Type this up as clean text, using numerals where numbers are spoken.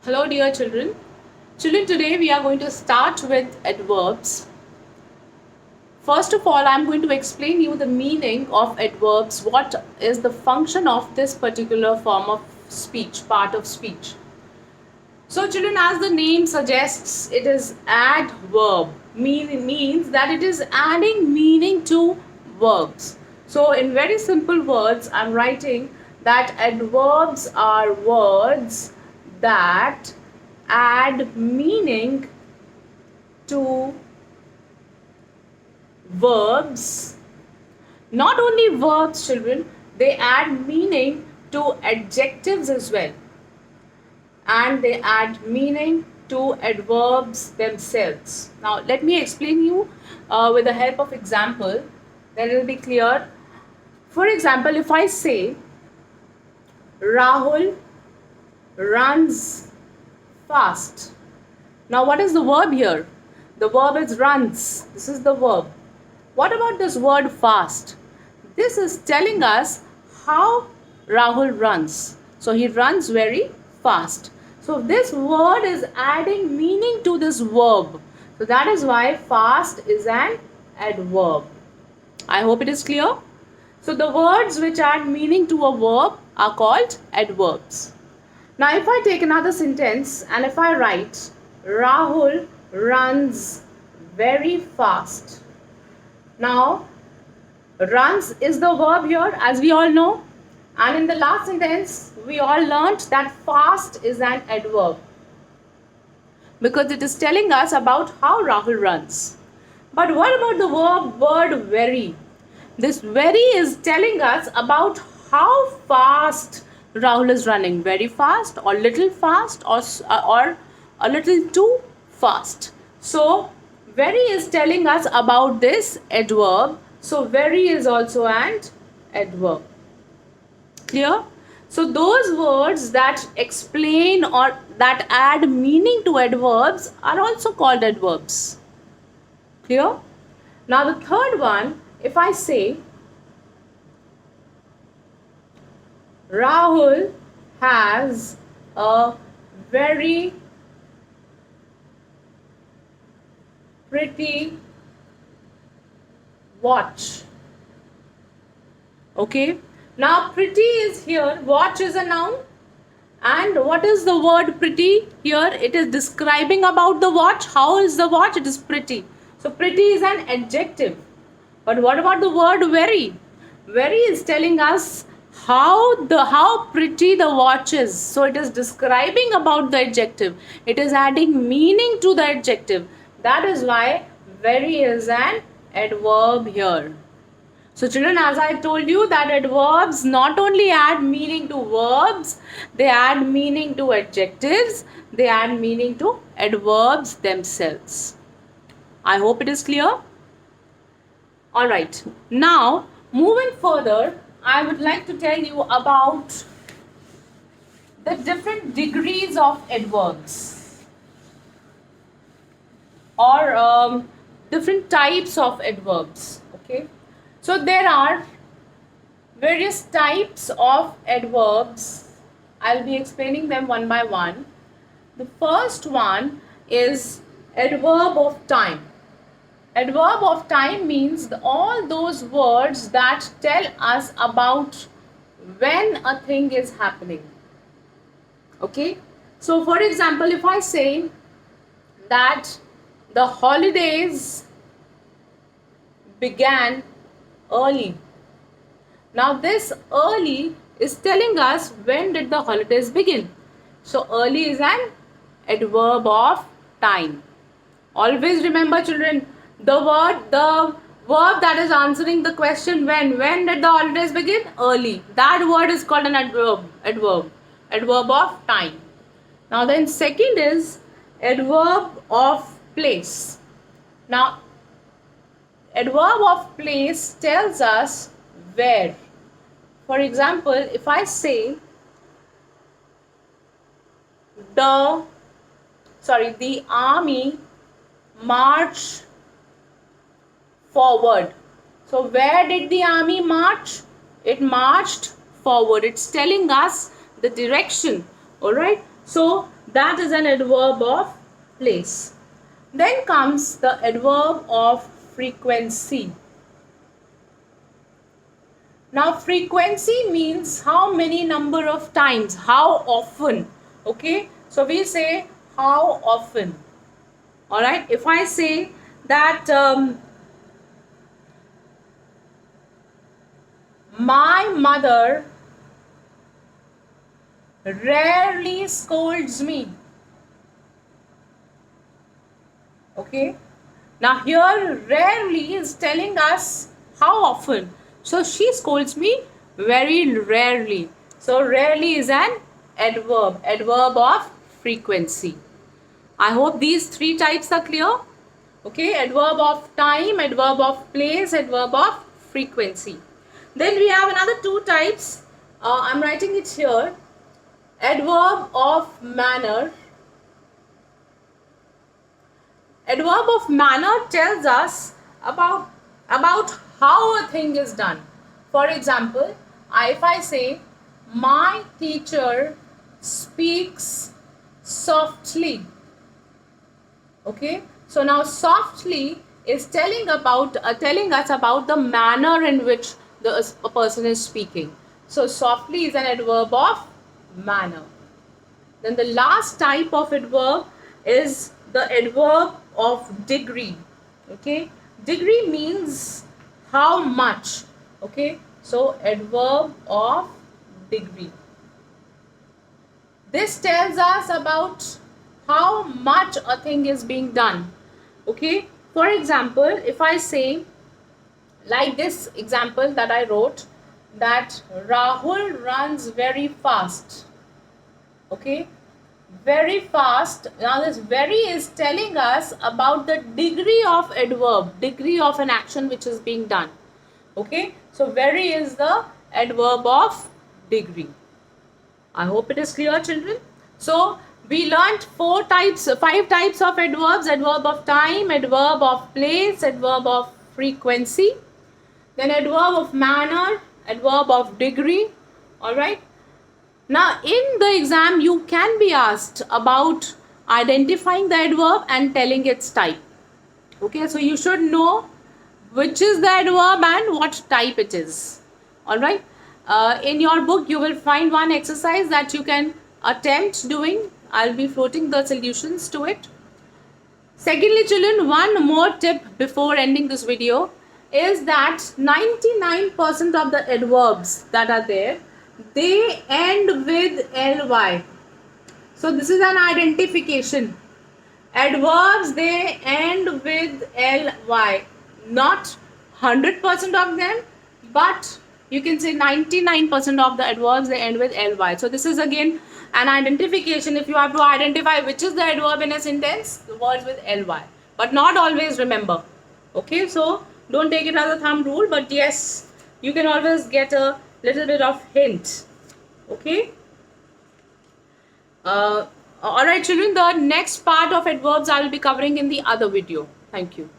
Hello, dear children. Children, today we are going to start with adverbs. First of all, I'm going to explain you the meaning of adverbs. What is the function of this particular form of speech, part of speech? So, children, as the name suggests, it is adverb. Means that it is adding meaning to verbs. So, in very simple words, I'm writing that adverbs are words that add meaning to verbs. Not only verbs, children, they add meaning to adjectives as well, and they add meaning to adverbs themselves. Now, let me explain you with the help of example, then it will be clear. For example, if I say Rahul runs fast. Now, what is the verb here? The verb is runs. This is the verb. What about this word fast? This is telling us how Rahul runs. So, he runs very fast. So, this word is adding meaning to this verb. So, that is why fast is an adverb. I hope it is clear. So, the words which add meaning to a verb are called adverbs. Now, if I take another sentence and if I write Rahul runs very fast. Now, runs is the verb here, as we all know. And in the last sentence, we all learnt that fast is an adverb, because it is telling us about how Rahul runs. But what about the word very? This very is telling us about how fast Rahul is running. Very fast or little fast or a little too fast. So, very is telling us about this adverb. So, very is also an adverb. Clear? So, those words that explain or that add meaning to adverbs are also called adverbs. Clear? Now, the third one, if I say Rahul has a very pretty watch. Okay. Now, pretty is here. Watch is a noun. And what is the word pretty here? It is describing about the watch. How is the watch? It is pretty. So, pretty is an adjective. But what about the word very? Very is telling us how pretty the watch is. So, it is describing about the adjective. It is adding meaning to the adjective. That is why very is an adverb here. So, children, as I told you that adverbs not only add meaning to verbs, they add meaning to adjectives, they add meaning to adverbs themselves. I hope it is clear. Alright, now moving further, I would like to tell you about the different degrees of adverbs or different types of adverbs. Okay. So, there are various types of adverbs. I'll be explaining them one by one. The first one is adverb of time. Adverb of time means all those words that tell us about when a thing is happening. Okay. So, for example, if I say that the holidays began early. Now, this early is telling us when did the holidays begin. So, early is an adverb of time. Always remember, children, the verb that is answering the question when did the holidays begin? Early. That word is called an adverb of time. Now, then second is adverb of place. Now, adverb of place tells us where. For example, if I say the army marched forward. So, where did the army march? It marched forward. It's telling us the direction. Alright. So, That is an adverb of place. Then comes the adverb of frequency. Now frequency means how many number of times, how often. Okay, so we say how often. All right, if I say that my mother rarely scolds me. Okay, now here rarely is telling us how often. So she scolds me very rarely. So rarely is an adverb, adverb of frequency. I hope these three types are clear. Okay, adverb of time, adverb of place, adverb of frequency. Then we have another two types. I'm writing it here. Adverb of manner. Adverb of manner tells us about how a thing is done. For example, if I say, my teacher speaks softly. Okay, so now softly is telling us about the manner in which a person is speaking. So softly is an adverb of manner. Then the last type of adverb is the adverb of degree. Okay, degree means how much. Okay, so adverb of degree. This tells us about how much a thing is being done. Okay, for example, if I say, like this example that I wrote, that Rahul runs very fast. Okay, very fast. Now this very is telling us about the degree of adverb, degree of an action which is being done. Okay, so very is the adverb of degree. I hope it is clear, children. So we learnt five types of adverbs: adverb of time, adverb of place, adverb of frequency, then adverb of manner, adverb of degree. All right. Now in the exam you can be asked about identifying the adverb and telling its type. Okay, so you should know which is the adverb and what type it is. All right. In your book you will find one exercise that you can attempt doing. I'll be floating the solutions to it. Secondly, children, one more tip before ending this video is that 99% of the adverbs that are there, they end with ly. So this is an identification. Adverbs, they end with ly. Not 100% of them, but you can say 99% of the adverbs, they end with ly. So this is again an identification. If you have to identify which is the adverb in a sentence, the words with ly, but not always, remember. Okay, so don't take it as a thumb rule, but yes, you can always get a little bit of hint. Okay. Alright children, the next part of adverbs I will be covering in the other video. Thank you.